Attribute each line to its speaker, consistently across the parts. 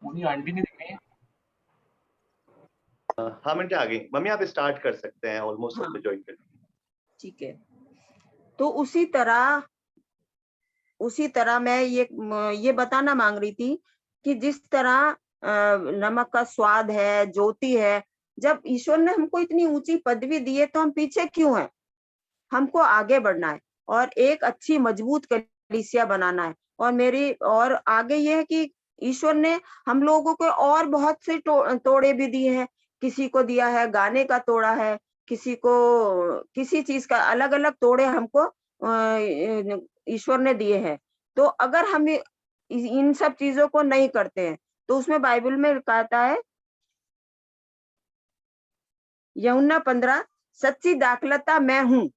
Speaker 1: पूरी आंटी नहीं दिख रही है।
Speaker 2: हाँ मिनट आ गई मम्मी, आप स्टार्ट कर सकते हैं, ऑलमोस्ट
Speaker 3: हाँ।
Speaker 2: सबको ज्वाइन कर।
Speaker 3: ठीक है, तो उसी तरह मैं ये बताना मांग रही थी कि जिस तरह नमक का स्वाद है, ज्योति है, जब ईश्वर ने हमको इतनी ऊंची पदवी दी है तो हम पीछे क्यों हैं? हमको आगे बढ़ना है और एक अच्छी मजबूत कलीसिया बनाना है। और आगे ये है कि ईश्वर ने हम लोगों को और बहुत से तोड़े भी दिए हैं। किसी को दिया है गाने का तोड़ा है, किसी को किसी चीज का, अलग अलग तोड़े हमको ईश्वर ने दिए हैं। तो अगर हम इन सब चीजों को नहीं करते हैं तो उसमें बाइबल में कहता है यूहन्ना 15, सच्ची दाखलता मैं हूँ,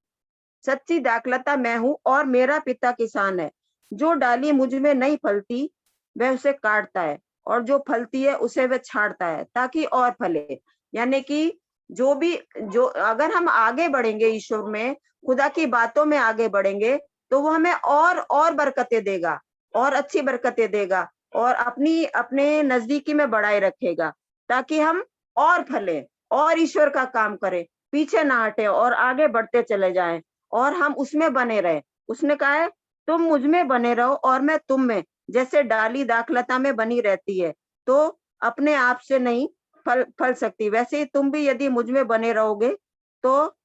Speaker 3: सच्ची दाखलता मैं हूँ और मेरा पिता किसान है। जो डाली मुझ में नहीं फलती वह उसे काटता है और जो फलती है उसे वह छांटता है ताकि और फले। यानी कि जो अगर हम आगे बढ़ेंगे ईश्वर में, खुदा की बातों में आगे बढ़ेंगे तो वो हमें और बरकतें देगा, और अच्छी बरकतें देगा, और अपने नजदीकी में बढ़ाए रखेगा ताकि हम और फले और ईश्वर का काम करें, पीछे ना हटे और आगे बढ़ते चले जाएं और हम उसमें बने रहे। उसने कहा है तुम मुझ में बने रहो और मैं तुम में। जैसे डाली दाखलता में बनी रहती है तो अपने आप से नहीं फल सकती, वैसे ही तुम भी यदि मुझ में बने रहोगे तो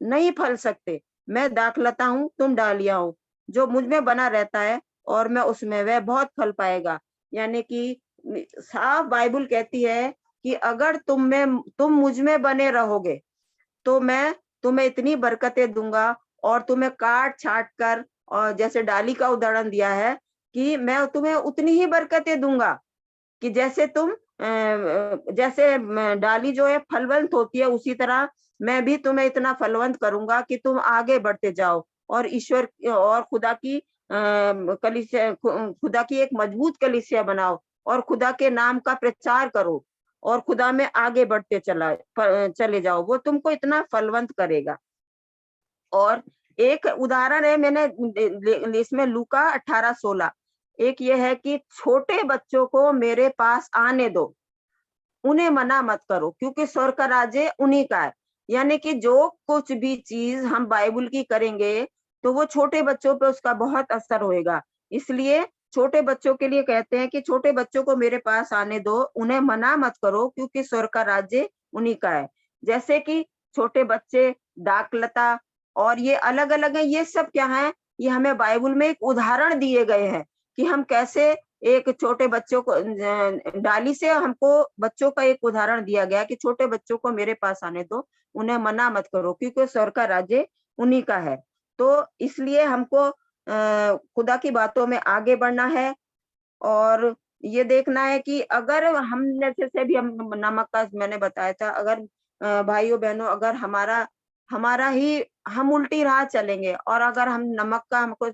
Speaker 3: नहीं फल सकते। मैं दाखलता हूँ, तुम डालियां हो। जो मुझ में बना रहता है और मैं उसमें, वह बहुत फल पाएगा। यानी कि साफ बाइबल कहती है कि अगर तुम मुझ में बने रहोगे तो मैं तुम्हें इतनी बरकतें दूंगा और तुम्हें काट छाट कर, और जैसे डाली का उदाहरण दिया है कि मैं तुम्हें उतनी ही बरकतें दूंगा कि जैसे डाली जो है फलवंत होती है, उसी तरह मैं भी तुम्हें इतना फलवंत करूंगा कि तुम आगे बढ़ते जाओ और ईश्वर और खुदा की कलीसिया, खुदा की एक मजबूत कलीसिया बनाओ और खुदा के नाम का प्रचार करो और खुदा में आगे बढ़ते चले जाओ। वो तुमको इतना फलवंत करेगा। और एक उदाहरण है, मैंने इसमें लूका 18:16, एक ये है कि छोटे बच्चों को मेरे पास आने दो, उन्हें मना मत करो क्योंकि स्वर्ग का राज्य उन्हीं का है। यानी कि जो कुछ भी चीज हम बाइबल की करेंगे तो वो छोटे बच्चों पे उसका बहुत असर होएगा। इसलिए छोटे बच्चों के लिए कहते हैं कि छोटे बच्चों को मेरे पास आने दो, उन्हें मना मत करो क्योंकि स्वर्ग का राज्य उन्हीं का है। जैसे कि छोटे बच्चे, दाखलता और ये अलग अलग है, ये सब क्या है? ये हमें बाइबल में एक उदाहरण दिए गए हैं कि हम कैसे एक छोटे बच्चों को, डाली से हमको बच्चों का एक उदाहरण दिया गया कि छोटे बच्चों को मेरे पास आने दो, उन्हें मना मत करो क्योंकि स्वर्ग का राज्य उन्हीं का है। तो इसलिए हमको खुदा की बातों में आगे बढ़ना है और ये देखना है कि अगर हम जैसे भी हम नमक का मैंने बताया था, अगर भाइयों बहनों, अगर हमारा ही हम उल्टी राह चलेंगे और अगर हम नमक का, हमको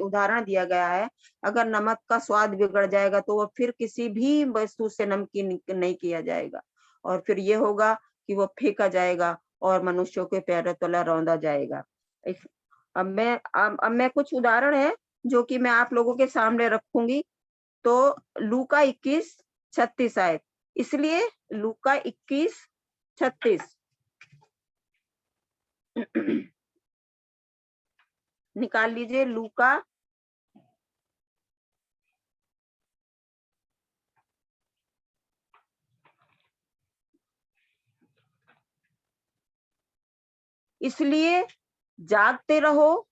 Speaker 3: उदाहरण दिया गया है, अगर नमक का स्वाद बिगड़ जाएगा तो वो फिर किसी भी वस्तु से नमकीन नहीं किया जाएगा और फिर ये होगा कि वो फेंका जाएगा और मनुष्यों के पैरों तले रौंदा जाएगा। अब मैं कुछ उदाहरण है जो कि मैं आप लोगों के सामने रखूंगी। तो लूका 21:36 आए, इसलिए लूका 21:36 निकाल लीजिए। लूका इसलिए जागते रहो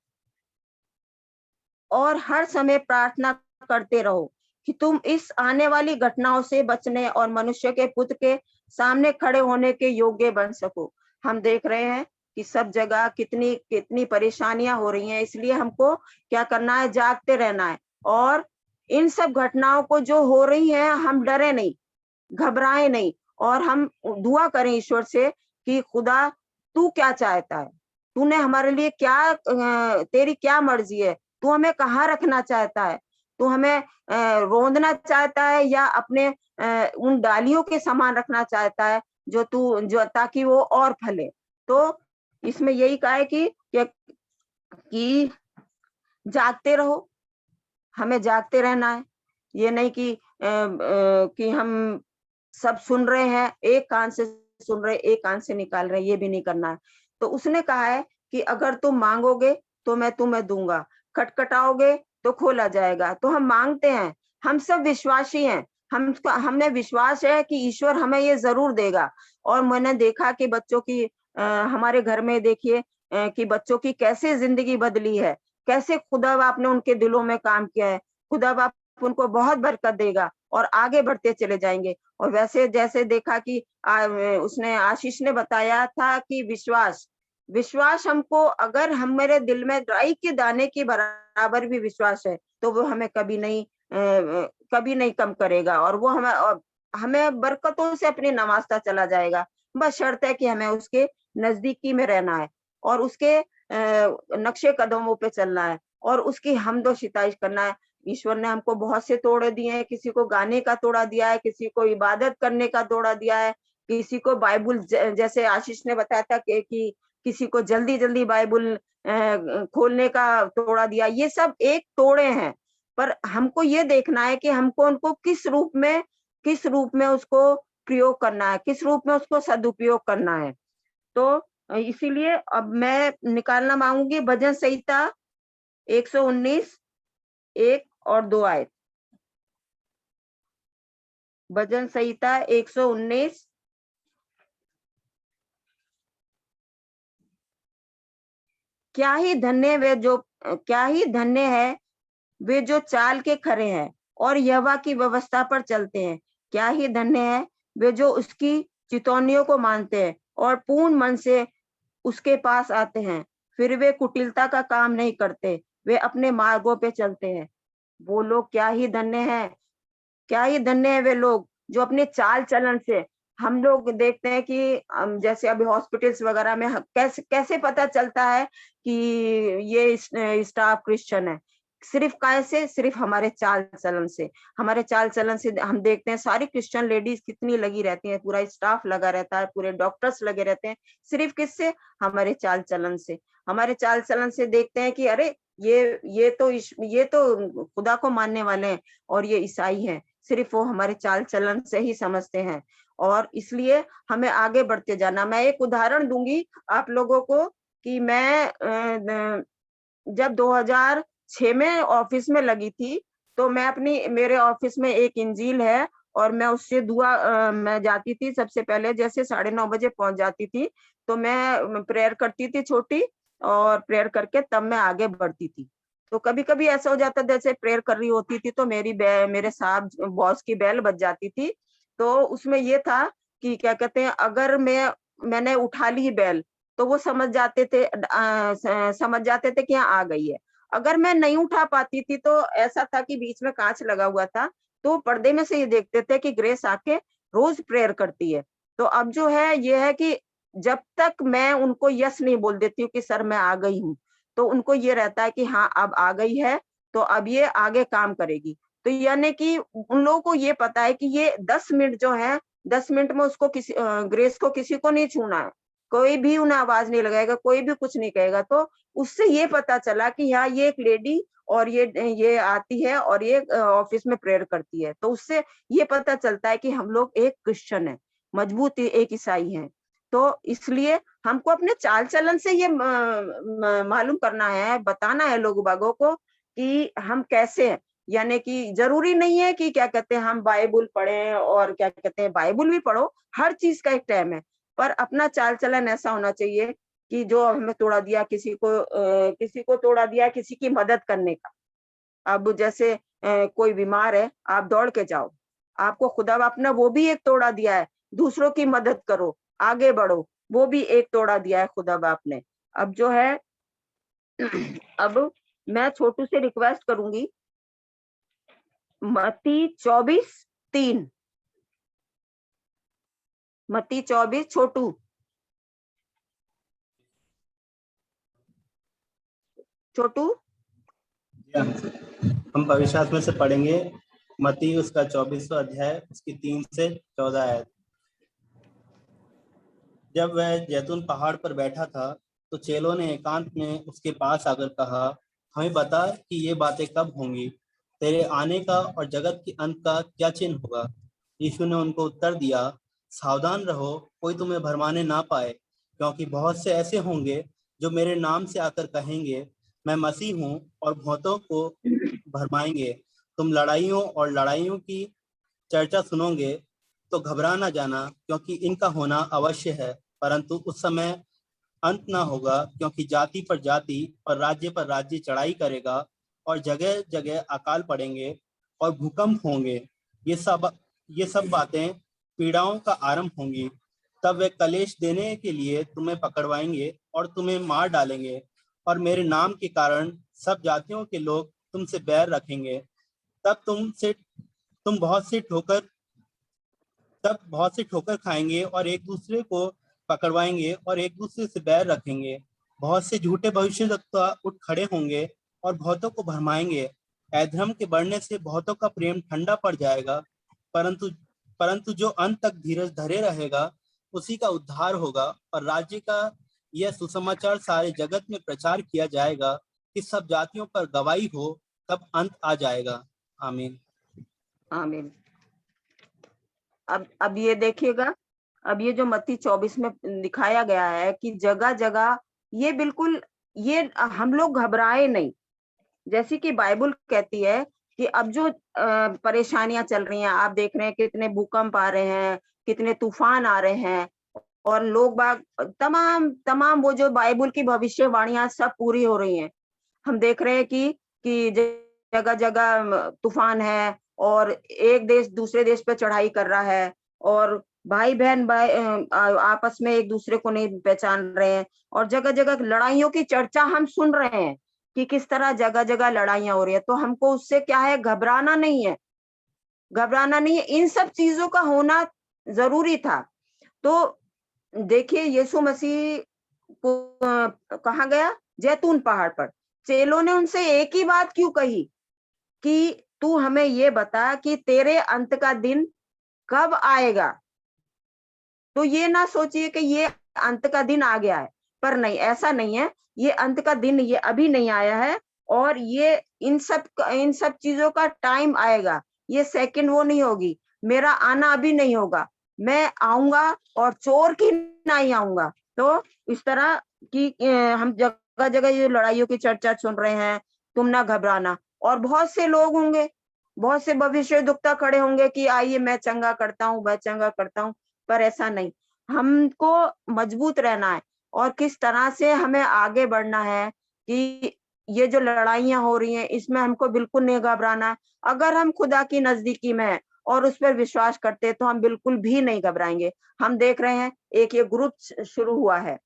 Speaker 3: और हर समय प्रार्थना करते रहो कि तुम इस आने वाली घटनाओं से बचने और मनुष्य के पुत्र के सामने खड़े होने के योग्य बन सको। हम देख रहे हैं कि सब जगह कितनी कितनी परेशानियां हो रही हैं, इसलिए हमको क्या करना है? जागते रहना है। और इन सब घटनाओं को जो हो रही हैं, हम डरे नहीं, घबराए नहीं, और हम दुआ करें ईश्वर से कि खुदा तू क्या चाहता है, तूने हमारे लिए क्या, तेरी क्या मर्जी है, तू हमें कहाँ रखना चाहता है, तू हमें रौंदना चाहता है या अपने उन डालियों के समान रखना चाहता है जो ताकि वो और फले। तो इसमें यही कहा है कि जागते रहो, हमें जागते रहना है। ये नहीं कि कि हम सब सुन रहे हैं, एक कान से सुन रहे, एक कान से निकाल रहे, ये भी नहीं करना है। तो उसने कहा है कि अगर तुम मांगोगे तो मैं तुम्हें दूंगा, खटखटाओगे तो खोला जाएगा। तो हम मांगते हैं, हम सब विश्वासी हैं, हमें विश्वास है कि ईश्वर हमें ये जरूर देगा। और मैंने देखा कि बच्चों की हमारे घर में देखिए कि बच्चों की कैसे जिंदगी बदली है, कैसे खुदा बाप ने उनके दिलों में काम किया है। खुदा बाप उनको बहुत बरकत देगा और आगे बढ़ते चले जाएंगे। और वैसे जैसे देखा कि उसने आशीष ने बताया था कि विश्वास विश्वास हमको, अगर हम मेरे दिल में राई के दाने के बराबर भी विश्वास है तो वो हमें कभी नहीं कम करेगा, और वो हमें बरकतों से अपनी नवाजता चला जाएगा। बस शर्त है कि हमें उसके नजदीकी में रहना है और उसके नक्शे कदमों पे चलना है और उसकी हमदो सिताइश करना है। ईश्वर ने हमको बहुत से तोड़े दिए हैं, किसी को गाने का तोड़ा दिया है, किसी को इबादत करने का तोड़ा दिया है, किसी को बाइबल जैसे आशीष ने बताया था कि किसी को जल्दी-जल्दी बाइबल खोलने का तोड़ा दिया। ये सब एक तोड़े हैं, पर हमको ये देखना है कि हमको उनको किस रूप में उसको प्रयोग करना है, किस रूप में उसको सदुपयोग करना है। तो इसीलिए अब मैं निकालना मांगूंगी भजन संहिता 119 1 और 2 आयत। भजन संहिता 119 क्या ही धन्य है वे जो चाल के खरे हैं और यहोवा की व्यवस्था पर चलते हैं। क्या ही धन्य है वे जो उसकी चितौनियों को मानते हैं और पूर्ण मन से उसके पास आते हैं। फिर वे कुटिलता का काम नहीं करते, वे अपने मार्गों पे चलते हैं। वो लोग क्या ही धन्य है, क्या ही धन्य है वे लोग जो अपने चाल चलन से। हम लोग देखते हैं कि जैसे अभी हॉस्पिटल्स वगैरह में कैसे कैसे पता चलता है कि ये स्टाफ क्रिश्चियन है, सिर्फ हमारे चाल चलन से। हमारे चाल चलन से हम देखते हैं सारी क्रिश्चियन लेडीज कितनी लगी रहती हैं, पूरा स्टाफ लगा रहता है, पूरे डॉक्टर्स लगे रहते हैं। सिर्फ किससे? हमारे चाल चलन से। हमारे चाल चलन से देखते हैं कि अरे ये तो खुदा को मानने वाले हैं और ये ईसाई हैं। सिर्फ वो हमारे चाल चलन से ही समझते हैं और इसलिए हमें आगे बढ़ते जाना। मैं एक उदाहरण दूंगी आप लोगों को कि मैं जब 2006 में ऑफिस में लगी थी, तो मेरे ऑफिस में एक इंजील है और मैं उससे मैं जाती थी सबसे पहले, जैसे 9:30 बजे पहुंच जाती थी, तो मैं प्रेयर करती थी छोटी, और प्रेयर करके तब मैं आगे बढ़ती थी। तो कभी-कभी ऐसा हो जाता जैसे प्रेयर कर रही होती थी तो मेरे साहब बॉस की बेल बज जाती थी। तो उसमें ये था कि क्या कहते हैं, अगर मैंने उठा ली बेल तो वो समझ जाते थे कि यहाँ आ गई है। अगर मैं नहीं उठा पाती थी तो ऐसा था कि बीच में कांच लगा हुआ था, तो पर्दे में से ये देखते थे कि ग्रेस आके रोज प्रेयर करती है। तो अब जो है ये है कि जब तक मैं उनको यस नहीं बोल देती हूँ कि सर मैं आ गई हूँ, तो उनको ये रहता है कि हाँ अब आ गई है तो अब ये आगे काम करेगी। तो यानी कि उन लोगों को ये पता है कि ये 10 मिनट जो है, 10 मिनट में उसको ग्रेस को किसी को नहीं छूना है। कोई भी उन्हें आवाज नहीं लगाएगा, कोई भी कुछ नहीं कहेगा। तो उससे ये पता चला कि हाँ ये एक लेडी और ये आती है और ये ऑफिस में प्रेयर करती है। तो उससे ये पता चलता है कि हम लोग एक क्रिश्चियन है, मजबूत एक ईसाई हैं। तो इसलिए हमको अपने चाल चलन से ये मालूम करना है, बताना है लोग बागों को कि हम कैसे हैं। यानी कि जरूरी नहीं है कि क्या कहते हैं हम बाइबल पढ़ें, और क्या कहते हैं बाइबल भी पढ़ो, हर चीज का एक टाइम है, पर अपना चाल चलन ऐसा होना चाहिए कि जो हमें तोड़ा दिया, किसी को तोड़ा दिया किसी की मदद करने का। अब जैसे कोई बीमार है, आप दौड़ के जाओ, आपको खुदा बाप ने वो भी एक तोड़ा दिया है, दूसरों की मदद करो, आगे बढ़ो, वो भी एक तोड़ा दिया है खुदा बाप ने। अब जो है अब मैं छोटू से रिक्वेस्ट करूंगी, मत्ती 24:3, मत्ती 24, छोटू
Speaker 1: हम पवित्र आत्मा से पढ़ेंगे मत्ती उसका 24वां अध्याय उसकी 3 से 14 आयत। जब वह जैतून पहाड़ पर बैठा था तो चेलों ने एकांत में उसके पास आकर कहा, हमें बता कि ये बातें कब होंगी तेरे आने का और जगत के अंत का क्या चिन्ह होगा? यीशु ने उनको उत्तर दिया, सावधान रहो, कोई तुम्हें भरमाने ना पाए, क्योंकि बहुत से ऐसे होंगे जो मेरे नाम से आकर कहेंगे, मैं मसीह हूँ, और बहुतों को भरमाएंगे। तुम लड़ाइयों और लड़ाइयों की चर्चा सुनोगे तो घबरा ना जाना, क्योंकि इनका होना अवश्य है, परंतु उस समय अंत ना होगा, क्योंकि जाति पर जाति और राज्य पर राज्य चढ़ाई करेगा, और जगह जगह अकाल पड़ेंगे और भूकंप होंगे। ये सब बातें पीड़ाओं का आरंभ होंगी। तब वे कलेश देने के लिए तुम्हें पकड़वाएंगे और तुम्हें मार डालेंगे, और मेरे नाम के कारण सब जातियों के लोग तुमसे बैर रखेंगे। तब तुम बहुत सी ठोकर खाएंगे और एक दूसरे को पकड़वाएंगे और एक दूसरे से बैर रखेंगे। बहुत से झूठे भविष्यवक्ता उठ खड़े होंगे और बहुतों को भरमाएंगे। अधर्म के बढ़ने से बहुतों का प्रेम ठंडा पड़ जाएगा, परंतु जो अंत तक धीरज धरे रहेगा उसी का उद्धार होगा। और राज्य का यह सुसमाचार सारे जगत में प्रचार किया जाएगा कि सब जातियों पर गवाही हो, तब अंत आ जाएगा। आमीन।
Speaker 3: आमीन। अब ये देखिएगा, अब ये जो मत्ती 24 में दिखाया गया है कि जगह जगह ये बिल्कुल, ये हम लोग घबराए नहीं। जैसे कि बाइबल कहती है कि अब जो परेशानियां चल रही हैं, आप देख रहे हैं कितने भूकंप आ रहे हैं, कितने तूफान आ रहे हैं, और लोग बाग तमाम वो जो बाइबल की भविष्यवाणियां सब पूरी हो रही हैं। हम देख रहे हैं कि जगह जगह तूफान है, और एक देश दूसरे देश पे चढ़ाई कर रहा है, और भाई बहन आपस में एक दूसरे को नहीं पहचान रहे हैं, और जगह जगह लड़ाइयों की चर्चा हम सुन रहे हैं कि किस तरह जगह जगह लड़ाइयां हो रही है। तो हमको उससे क्या है, घबराना नहीं है, घबराना नहीं है। इन सब चीजों का होना जरूरी था। तो देखिए, यीशु मसीह को कहाँ गया? जैतून पहाड़ पर। चेलों ने उनसे एक ही बात क्यों कही कि तू हमें ये बता कि तेरे अंत का दिन कब आएगा। तो ये ना सोचिए कि ये अंत का दिन आ गया है, पर नहीं, ऐसा नहीं है। ये अंत का दिन ये अभी नहीं आया है, और ये इन सब चीजों का टाइम आएगा। ये सेकंड वो नहीं होगी, मेरा आना अभी नहीं होगा। मैं आऊंगा और चोर की नहीं आऊंगा। तो इस तरह की हम जगह जगह ये लड़ाइयों की चर्चा सुन रहे हैं, तुम ना घबराना। और बहुत से लोग होंगे, बहुत से भविष्यद्वक्ता खड़े होंगे कि आइए मैं चंगा करता हूँ, मैं चंगा करता हूँ, पर ऐसा नहीं। हमको मजबूत रहना है, और किस तरह से हमें आगे बढ़ना है कि ये जो लड़ाइयां हो रही हैं इसमें हमको बिल्कुल नहीं घबराना। अगर हम खुदा की नजदीकी में हैं और उस पर विश्वास करते हैं तो हम बिल्कुल भी नहीं घबराएंगे। हम देख रहे हैं एक ये ग्रुप शुरू हुआ है,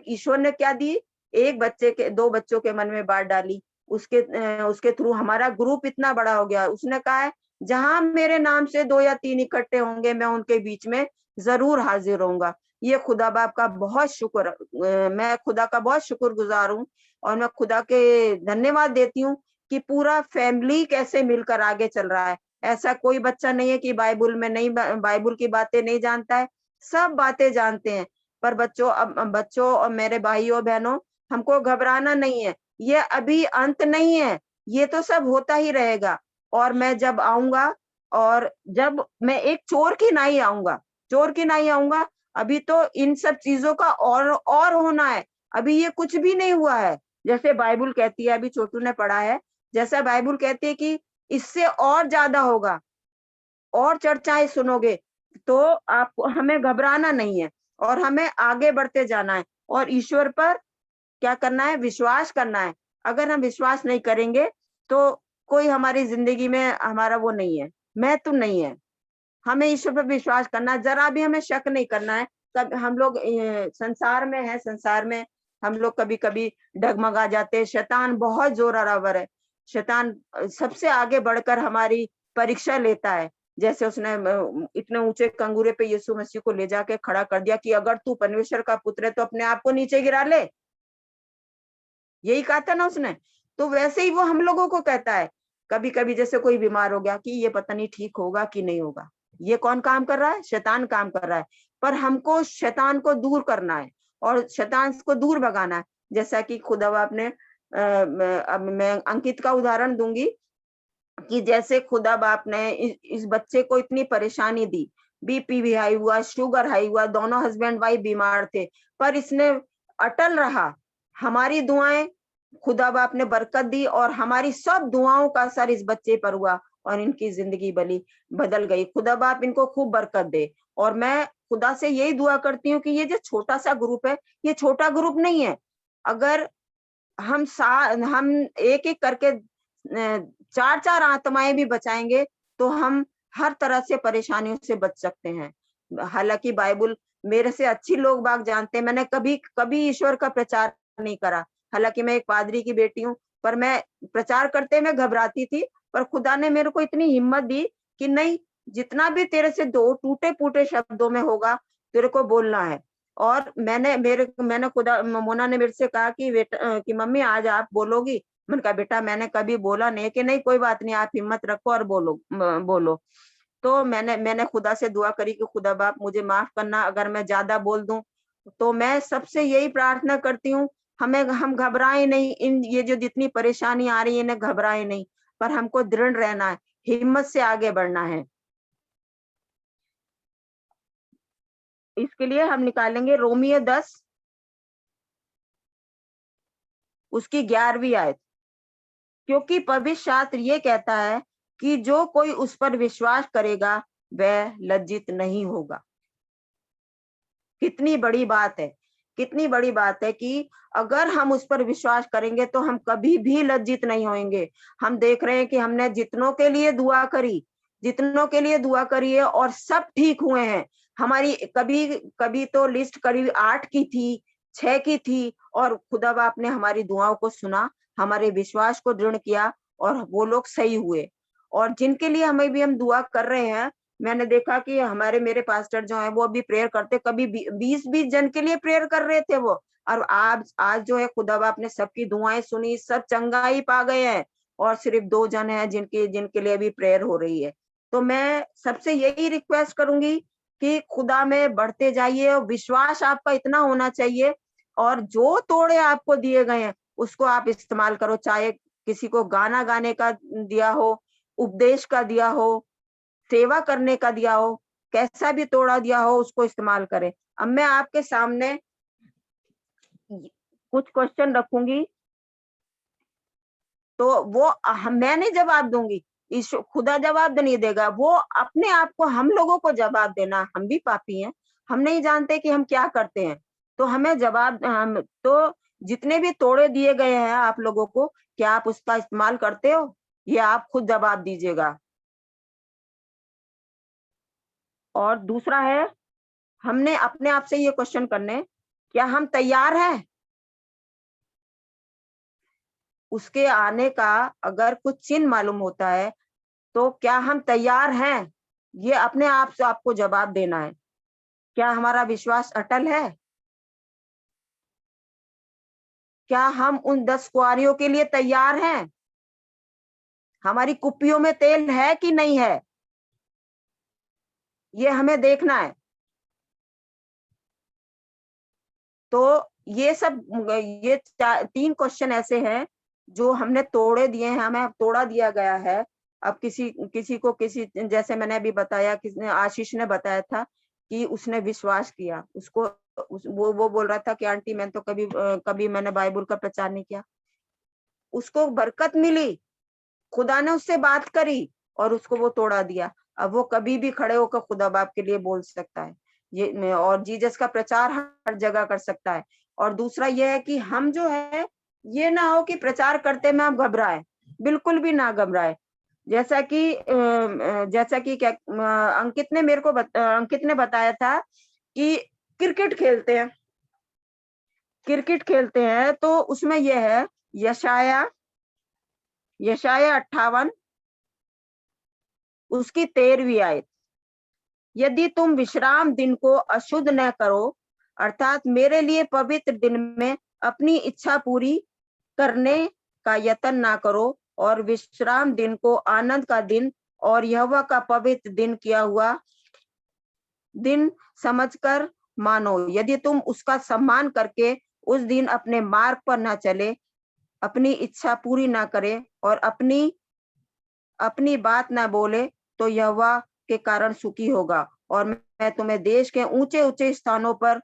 Speaker 3: ईश्वर ने क्या दी, दो बच्चों के मन में बात डाली, उसके थ्रू हमारा ग्रुप इतना बड़ा हो गया। उसने कहा है, जहां मेरे नाम से 2 या 3 इकट्ठे होंगे, मैं उनके बीच में जरूर हाजिर होऊंगा। ये खुदा बाप का बहुत शुक्र, मैं खुदा का बहुत शुक्रगुजार हूँ, और मैं खुदा के धन्यवाद देती हूँ कि पूरा फैमिली कैसे मिलकर आगे चल रहा है। ऐसा कोई बच्चा नहीं है कि बाइबल की बातें नहीं जानता है, सब बातें जानते हैं। पर बच्चों और मेरे भाइयों बहनों, हमको घबराना नहीं है। ये अभी अंत नहीं है, ये तो सब होता ही रहेगा। और मैं जब आऊंगा, और जब मैं एक चोर की नहीं आऊंगा, अभी तो इन सब चीजों का और होना है। अभी ये कुछ भी नहीं हुआ है। जैसे बाइबल कहती है, अभी छोटू ने पढ़ा है, जैसा बाइबल कहती है कि इससे और ज्यादा होगा, और चर्चाएं सुनोगे। तो हमें घबराना नहीं है, और हमें आगे बढ़ते जाना है, और ईश्वर पर क्या करना है, विश्वास करना है। अगर हम विश्वास नहीं करेंगे तो कोई हमारी जिंदगी में हमारा वो नहीं है, महत्व नहीं है। हमें ईश्वर पर विश्वास करना है, जरा भी हमें शक नहीं करना है। तब हम लोग संसार में हम लोग कभी कभी डगमगा जाते हैं। शैतान बहुत जोरावर है। शैतान सबसे आगे बढ़कर हमारी परीक्षा लेता है। जैसे उसने इतने ऊंचे कंगूरे पे यीशु मसीह को ले जाके खड़ा कर दिया कि अगर तू परमेश्वर का पुत्र है तो अपने आप को नीचे गिरा ले, यही कहा था ना उसने। तो वैसे ही वो हम लोगों को कहता है। कभी कभी जैसे कोई बीमार हो गया कि ये पता नहीं ठीक होगा कि नहीं होगा, ये कौन काम कर रहा है? शैतान काम कर रहा है। पर हमको शैतान को दूर करना है, और शैतान को दूर भगाना है। जैसा कि खुदा आपने अब मैं अंकित का उदाहरण दूंगी कि जैसे खुदा बाप ने इस बच्चे को इतनी परेशानी दी, बीपी भी हाई हुआ, शुगर हाई हुआ, दोनों हस्बैंड वाइफ बीमार थे, पर इसने अटल रहा। हमारी दुआएं, खुदा बाप ने बरकत दी और हमारी सब दुआओं का असर इस बच्चे पर हुआ और इनकी जिंदगी बदल गई। खुदा बाप इनको खूब बरकत दे। और मैं खुदा से यही दुआ करती हूँ कि ये जो छोटा सा ग्रुप है, ये छोटा ग्रुप नहीं है। अगर हम एक एक करके 4-4 आत्माएं भी बचाएंगे तो हम हर तरह से परेशानियों से बच सकते हैं। हालांकि बाइबल मेरे से अच्छी लोग बाग जानते हैं, मैंने कभी ईश्वर का प्रचार नहीं करा। हालांकि मैं एक पादरी की बेटी हूँ, पर मैं प्रचार करते मैं घबराती थी, पर खुदा ने मेरे को इतनी हिम्मत दी कि नहीं, जितना भी तेरे से दो टूटे-फूटे शब्दों में होगा, तेरे को बोलना है। और मैंने खुदा, मोना ने मेरे से कहा कि बेटा कि मम्मी आज आप बोलोगी? मैंने कहा बेटा मैंने कभी बोला नहीं। कि नहीं कोई बात नहीं, आप हिम्मत रखो और बोलो। तो मैंने खुदा से दुआ करी कि खुदा बाप मुझे माफ करना अगर मैं ज्यादा बोल दूं। तो मैं सबसे यही प्रार्थना करती हूँ, हम घबराए नहीं। ये जो जितनी परेशानी आ रही है इन्हें घबराए नहीं, पर हमको दृढ़ रहना है, हिम्मत से आगे बढ़ना है। इसके लिए हम निकालेंगे रोमियो 10 उसकी 11वीं आयत। क्योंकि पवित्र शास्त्र ये कहता है कि जो कोई उस पर विश्वास करेगा वह लज्जित नहीं होगा। कितनी बड़ी बात है, कितनी बड़ी बात है कि अगर हम उस पर विश्वास करेंगे तो हम कभी भी लज्जित नहीं होंगे। हम देख रहे हैं कि हमने जितनों के लिए दुआ करी है और सब ठीक हुए हैं। हमारी कभी तो लिस्ट करीब 8 की थी, 6 की थी, और खुदा बाप ने हमारी दुआओं को सुना, हमारे विश्वास को दृढ़ किया और वो लोग सही हुए। और जिनके लिए हम दुआ कर रहे हैं, मैंने देखा कि मेरे पास्टर जो है वो भी प्रेयर करते, कभी 20-20 जन के लिए प्रेयर कर रहे थे वो। और आज जो है खुदा बाप ने सबकी दुआएं सुनी, सब चंगाई पा गए हैं और सिर्फ 2 जन हैं जिनके लिए भी प्रेयर हो रही है। तो मैं सबसे यही रिक्वेस्ट करूंगी कि खुदा में बढ़ते जाइए और विश्वास आपका इतना होना चाहिए, और जो तोड़े आपको दिए गए हैं उसको आप इस्तेमाल करो। चाहे किसी को गाना गाने का दिया हो, उपदेश का दिया हो, सेवा करने का दिया हो, कैसा भी तोड़ा दिया हो, उसको इस्तेमाल करें। अब मैं आपके सामने कुछ क्वेश्चन रखूंगी, तो वो मैं नहीं जवाब दूंगी, खुदा जवाब नहीं देगा, वो अपने आप को, हम लोगों को जवाब देना। हम भी पापी हैं, हम नहीं जानते कि हम क्या करते हैं, तो हमें तो जितने भी तोड़े दिए गए हैं आप लोगों को, क्या आप उसका इस्तेमाल करते हो? ये आप खुद जवाब दीजिएगा। और दूसरा है, हमने अपने आप से ये क्वेश्चन करने, क्या हम तैयार हैं उसके आने का? अगर कुछ चिन्ह मालूम होता है तो क्या हम तैयार हैं? ये अपने आप से आपको जवाब देना है। क्या हमारा विश्वास अटल है? क्या हम उन 10 कुंवारियों के लिए तैयार हैं? हमारी कुप्पियों में तेल है कि नहीं है? ये हमें देखना है। तो ये 3 क्वेश्चन ऐसे हैं जो हमने तोड़े दिए हैं, हमें तोड़ा दिया गया है। अब किसी जैसे मैंने अभी बताया, आशीष ने बताया था कि उसने विश्वास किया, वो बोल रहा था कि आंटी मैं तो कभी मैंने बाइबल का प्रचार नहीं किया। उसको बरकत मिली, खुदा ने उससे बात करी और उसको वो तोड़ा दिया। अब वो कभी भी खड़े होकर खुदा बाप के लिए बोल सकता है, ये और जीसस का प्रचार हर जगह कर सकता है। और दूसरा ये है कि हम जो है, ये ना हो कि प्रचार करते में आप घबराए, बिल्कुल भी ना घबराए। जैसा कि अंकित ने बताया था कि क्रिकेट खेलते हैं, तो उसमें यह है यशाया 58 उसकी 13वीं आयत, यदि तुम विश्राम दिन को अशुद्ध न करो, अर्थात मेरे लिए पवित्र दिन में अपनी इच्छा पूरी करने का यत्न ना करो, और विश्राम दिन को आनंद का दिन और यहोवा का पवित्र दिन किया हुआ दिन समझकर मानो। यदि तुम उसका सम्मान करके उस दिन अपने मार्ग पर ना चले, अपनी इच्छा पूरी ना करे और अपनी अपनी बात न बोले तो यहोवा के कारण सुखी होगा, और मैं तुम्हें देश के ऊंचे ऊंचे स्थानों पर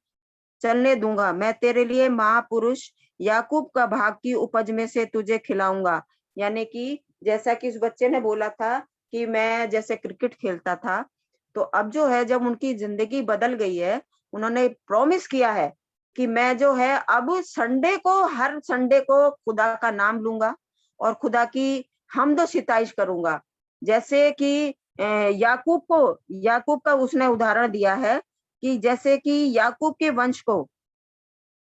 Speaker 3: चलने दूंगा। मैं तेरे लिए महापुरुष याकूब का भाग की उपज में से तुझे खिलाऊंगा। यानी कि जैसा कि इस बच्चे ने बोला था कि मैं जैसे क्रिकेट खेलता था, तो अब जो है जब उनकी जिंदगी बदल गई है, उन्होंने प्रॉमिस किया है कि मैं जो है अब संडे को, हर संडे को खुदा का नाम लूंगा और खुदा की हमदो सिताइश करूंगा। जैसे कि याकूब का उसने उदाहरण दिया है कि जैसे कि याकूब के वंश को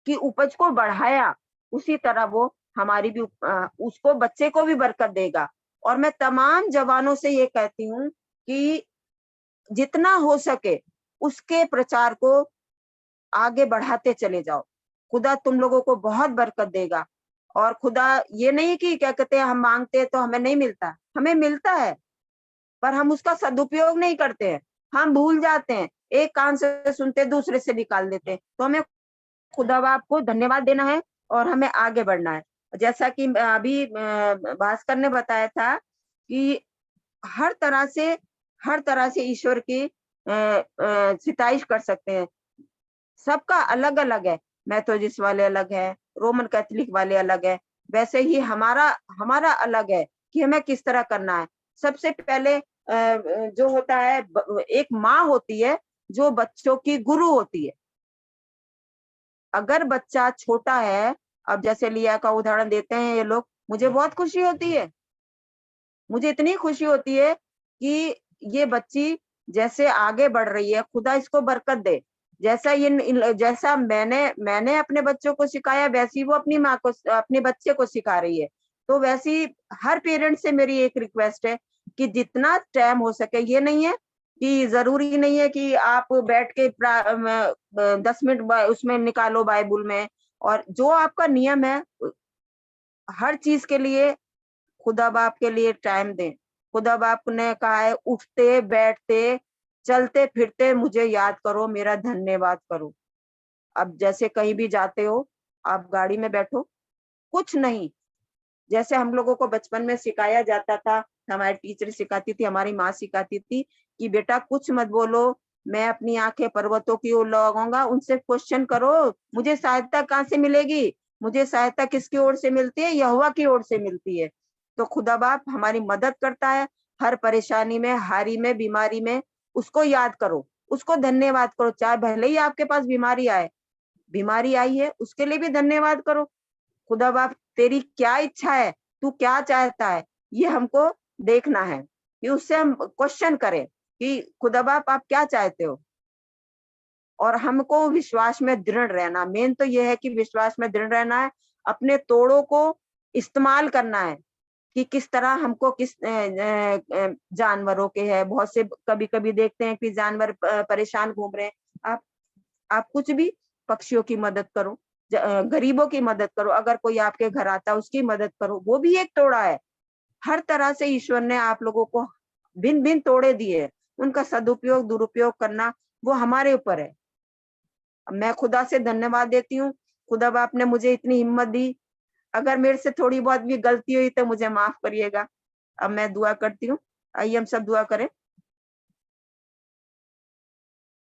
Speaker 3: की उपज को बढ़ाया, उसी तरह वो हमारी भी उसको बच्चे को भी बरकत देगा। और मैं तमाम जवानों से ये कहती हूँ कि जितना हो सके उसके प्रचार को आगे बढ़ाते चले जाओ। खुदा तुम लोगों को बहुत बरकत देगा। और खुदा ये नहीं कि क्या कहते हैं हम मांगते हैं तो हमें नहीं मिलता, हमें मिलता है, पर हम उसका सदुपयोग नहीं करते हैं। हम भूल जाते हैं, एक कान से सुनते दूसरे से निकाल देते हैं। तो हमें खुदा बाप को धन्यवाद देना है और हमें आगे बढ़ना है। जैसा कि अभी भास्कर ने बताया था कि हर तरह से ईश्वर की सिताइश कर सकते हैं। सबका अलग अलग है, मैथोडिस्ट वाले अलग है, रोमन कैथोलिक वाले अलग है, वैसे ही हमारा हमारा अलग है कि हमें किस तरह करना है। सबसे पहले जो होता है, एक माँ होती है जो बच्चों की गुरु होती है। अगर बच्चा छोटा है, अब जैसे लिया का उदाहरण देते हैं ये लोग, मुझे बहुत खुशी होती है, मुझे इतनी खुशी होती है कि ये बच्ची जैसे आगे बढ़ रही है, खुदा इसको बरकत दे। जैसा मैंने अपने बच्चों को सिखाया, वैसी वो अपनी माँ को, अपने बच्चे को सिखा रही है। तो वैसी हर पेरेंट से मेरी एक रिक्वेस्ट है कि जितना टाइम हो सके, ये नहीं है कि जरूरी नहीं है कि आप बैठ के 10 मिनट उसमें निकालो बाइबल में, और जो आपका नियम है हर चीज के लिए खुदा बाप के लिए टाइम दें। खुदा बाप ने कहा है, उठते बैठते चलते फिरते मुझे याद करो, मेरा धन्यवाद करो। अब जैसे कहीं भी जाते हो, आप गाड़ी में बैठो, कुछ नहीं, जैसे हम लोगों को बचपन में सिखाया जाता था, हमारी टीचर सिखाती थी, हमारी माँ सिखाती थी कि बेटा कुछ मत बोलो, मैं अपनी आंखें पर्वतों की ओर लगाऊंगा, उनसे क्वेश्चन करो, मुझे सहायता कहाँ से मिलेगी, मुझे सहायता किसकी ओर से मिलती है, यहोवा की ओर से मिलती है। तो खुदा बाप हमारी मदद करता है हर परेशानी में, हारी में, बीमारी में। उसको याद करो, उसको धन्यवाद करो, चाहे भले ही आपके पास बीमारी आई है, उसके लिए भी धन्यवाद करो। खुदा बाप तेरी क्या इच्छा है, तू क्या चाहता है, ये हमको देखना है, कि उससे हम क्वेश्चन करें कि खुदा बाप आप क्या चाहते हो। और हमको विश्वास में दृढ़ रहना, मेन तो ये है कि विश्वास में दृढ़ रहना है, अपने तोड़ों को इस्तेमाल करना है कि किस तरह हमको किस जानवरों के है, बहुत से कभी कभी देखते हैं कि जानवर परेशान घूम रहे हैं, आप कुछ भी पक्षियों की मदद करो, गरीबों की मदद करो, अगर कोई आपके घर आता है उसकी मदद करो, वो भी एक तोड़ा है। हर तरह से ईश्वर ने आप लोगों को भिन्न भिन्न तोड़े दिए, उनका सदुपयोग दुरुपयोग करना वो हमारे ऊपर है। मैं खुदा से धन्यवाद देती हूँ, खुदा बाप ने मुझे इतनी हिम्मत दी। अगर मेरे से थोड़ी बहुत भी गलती हुई तो मुझे माफ करिएगा। अब मैं दुआ करती हूँ, आइए हम सब दुआ करें।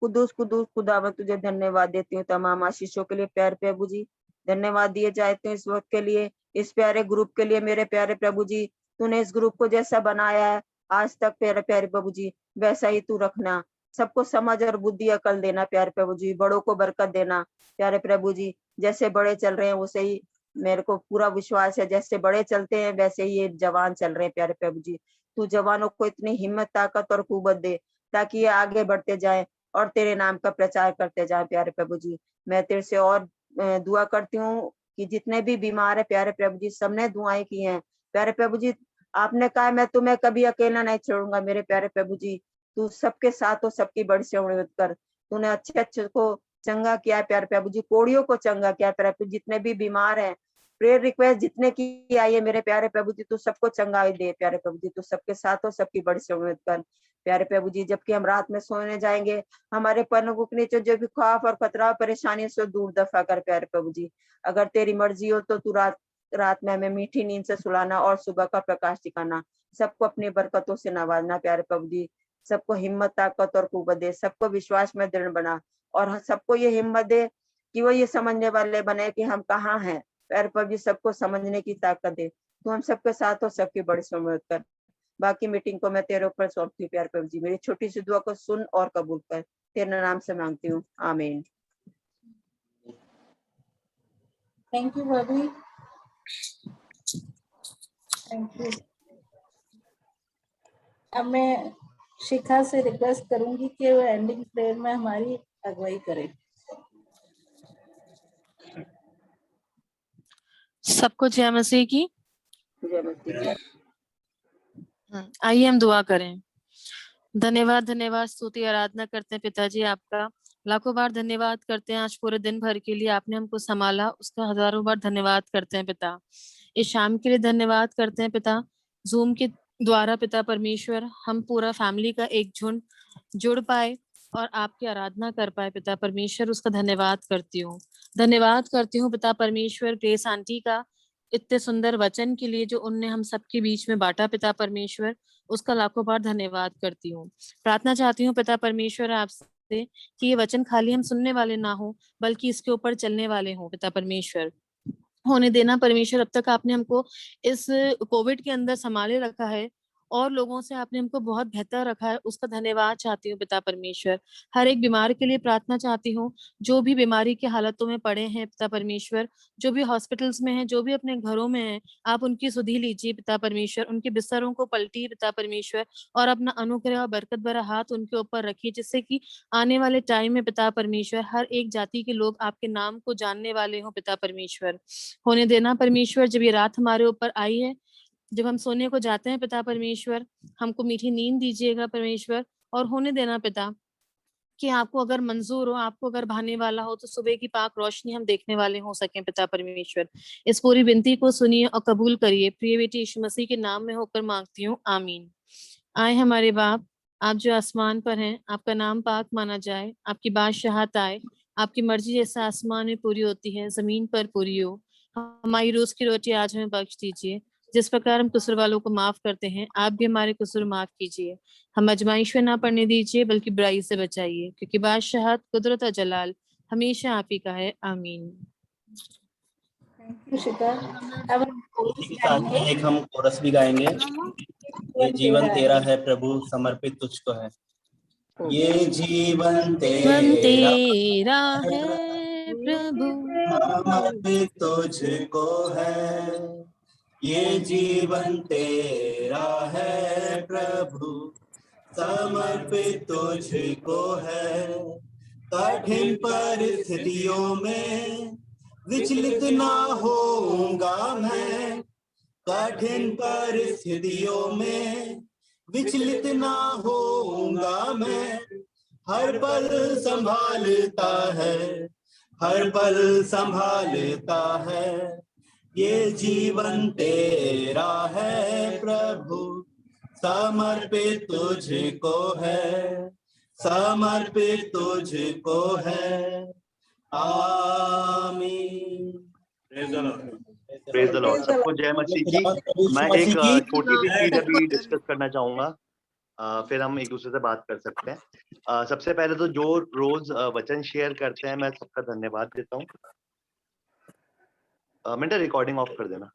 Speaker 3: कुदूस कुदूस खुदा, मैं तुझे धन्यवाद देती हूँ तमाम आशीषों के लिए। प्यारे प्रभु जी, धन्यवाद दिए जाते हैं इस वक्त के लिए, इस प्यारे ग्रुप के लिए। मेरे प्यारे प्रभु जी, तूने इस ग्रुप को जैसा बनाया है आज तक, प्यारे प्यारे प्रभु जी, वैसा ही तू रखना, सबको समझ और बुद्धि अकल देना प्यारे प्रभु जी, बड़ों को बरकत देना प्यारे प्रभु जी। जैसे बड़े चल रहे हैं वैसे ही मेरे को पूरा विश्वास है, जैसे बड़े चलते हैं वैसे ही ये जवान चल रहे हैं प्यारे प्रभु जी। तू जवानों को इतनी हिम्मत, ताकत और कुवत दे ताकि ये आगे बढ़ते जाए और तेरे नाम का प्रचार करते जाए प्यारे प्रभु जी। मैं तेरे से और दुआ करती हूँ कि जितने भी बीमार है प्यारे प्रभु जी, सबने दुआएं की हैं प्यारे प्रभु जी। आपने कहा मैं तुम्हें कभी अकेला नहीं छोड़ूंगा मेरे प्यारे प्रभु जी। तू सबके साथ हो, सबकी बड़ी से मदद कर। तूने अच्छे अच्छे को चंगा किया है प्यारे प्रभु जी, कोड़ियों को चंगा किया प्यारे प्रभु। जितने भी बीमार हैं, प्रेयर रिक्वेस्ट जितने की आई है मेरे प्यारे प्रभु जी, तू सबको चंगाई दे प्यारे प्रभु जी। तू सबके साथ हो, सबकी बड़ी से मदद कर प्यारे प्रभु जी। जबकि हम रात में सोने जाएंगे, हमारे पन्नों के नीचे जो भी खौफ और खतरा परेशानी से दूर दफा कर प्यारे प्रभु जी। अगर तेरी मर्जी हो तो तू रात रात में हमें मीठी नींद से सुलाना और सुबह का प्रकाश दिखाना। सबको अपनी बरकतों से नवाजना प्यारे प्रभु जी। सबको हिम्मत, ताकत और कुव्वत दे। सबको विश्वास में दृढ़ बना और सबको ये हिम्मत दे कि वो ये समझने वाले बने कि हम कहाँ हैं। प्यारे प्रभु जी, सबको समझने की ताकत दे। तो हम सबके साथ हो, सबकी बड़ी मदद कर। बाकी मीटिंग को मैं तेरे ऊपर सौंपती हूँ प्यारे प्रभु जी। मेरी छोटी सी दुआ को सुन और कबूल कर। तेरे नाम से मांगती हूँ, आमीन।
Speaker 4: थैंक यू भाभी, थैंक यू। अब मैं शिखा से रिक्वेस्ट करूंगी कि वो एंडिंग प्रेयर में हमारी अगुवाई करे।
Speaker 5: सबको जय मसीह की।
Speaker 3: जय मसीह।
Speaker 5: आइए हम दुआ करें। धन्यवाद धन्यवाद स्तुति आराधना करते हैं पिताजी आपका। लाखों बार धन्यवाद करते हैं आज पूरे दिन भर के लिए आपने हमको संभाला, उसका हजारों बार धन्यवाद करते हैं पिता। इस शाम के लिए धन्यवाद करते हैं पिता। जूम के द्वारा पिता परमेश्वर हम पूरा फैमिली का एक झुंड जुड़ पाए और आपकी आराधना कर पाए पिता परमेश्वर, उसका धन्यवाद करती हूँ। धन्यवाद करती हूँ पिता परमेश्वर ग्रेस आंटी का इतने सुंदर वचन के लिए जो उनने हम सबके बीच में बांटा पिता परमेश्वर, उसका लाखों बार धन्यवाद करती हूँ। प्रार्थना चाहती हूँ पिता परमेश्वर आपसे कि ये वचन खाली हम सुनने वाले ना हो बल्कि इसके ऊपर चलने वाले हों पिता परमेश्वर। होने देना परमेश्वर, अब तक आपने हमको इस कोविड के अंदर संभाले रखा है और लोगों से आपने हमको बहुत बेहतर रखा है, उसका धन्यवाद चाहती हूँ पिता परमेश्वर। हर एक बीमार के लिए प्रार्थना चाहती हूँ जो भी बीमारी की हालतों में पड़े हैं पिता परमेश्वर, जो भी हॉस्पिटल्स में हैं, जो भी अपने घरों में हैं, आप उनकी सुधि लीजिए पिता परमेश्वर, उनके बिस्तरों को पलटिए पिता परमेश्वर और अपना अनुग्रह और बरकत भरा हाथ उनके ऊपर रखिए, जिससे कि आने वाले टाइम में पिता परमेश्वर हर एक जाति के लोग आपके नाम को जानने वाले हों पिता परमेश्वर। होने देना परमेश्वर, जब ये रात हमारे ऊपर आई है, जब हम सोने को जाते हैं पिता परमेश्वर, हमको मीठी नींद दीजिएगा परमेश्वर। और होने देना पिता कि आपको अगर मंजूर हो, आपको अगर भाने वाला हो तो सुबह की पाक रोशनी हम देखने वाले हो सके पिता परमेश्वर। इस पूरी विनती को सुनिए और कबूल करिए, प्रिय बेटी यीशु मसीह के नाम में होकर मांगती हूँ, आमीन। आए हमारे बाप, आप जो आसमान पर हैं, आपका नाम पाक माना जाए, आपकी बादशाहत आए, आपकी मर्जी जैसे आसमान में पूरी होती है जमीन पर पूरी हो। हमारी रोज की रोटी आज हमें बख्श दीजिए, जिस प्रकार हम कसूर वालों को माफ करते हैं, आप भी हमारे कसूर माफ कीजिए। हम आजमाइश में ना पड़ने दीजिए बल्कि बुराई से बचाइए, क्योंकि बादशाहत, कुदरत और जलाल हमेशा आप ही का है, आमीन।
Speaker 4: थैंक यू शिखा। अब हम
Speaker 1: इसी के साथ में एक हम कोरस भी गाएंगे। ये जीवन तेरा है प्रभु, समर्पित तुझको है। ये जीवन
Speaker 5: तेरा है प्रभु,
Speaker 1: समर्पित तुझको है। ये जीवन तेरा है प्रभु, समर्पित तुझको है। कठिन परिस्थितियों में विचलित ना होऊंगा मैं, कठिन परिस्थितियों में विचलित ना होऊंगा मैं। हर पल संभालता है, हर पल संभालता है। ये जीवन तेरा है प्रभु, समर्पित तुझको है, समर्पित तुझको है, आमीन।
Speaker 2: Praise the Lord. सबको जय मसीह की। मैं एक छोटी सी चीज अभी डिस्कस करना चाहूंगा, फिर हम एक दूसरे से बात कर सकते हैं। सबसे पहले तो जो रोज वचन शेयर करते हैं, मैं सबका धन्यवाद देता हूँ। मिनट रिकॉर्डिंग ऑफ कर देना।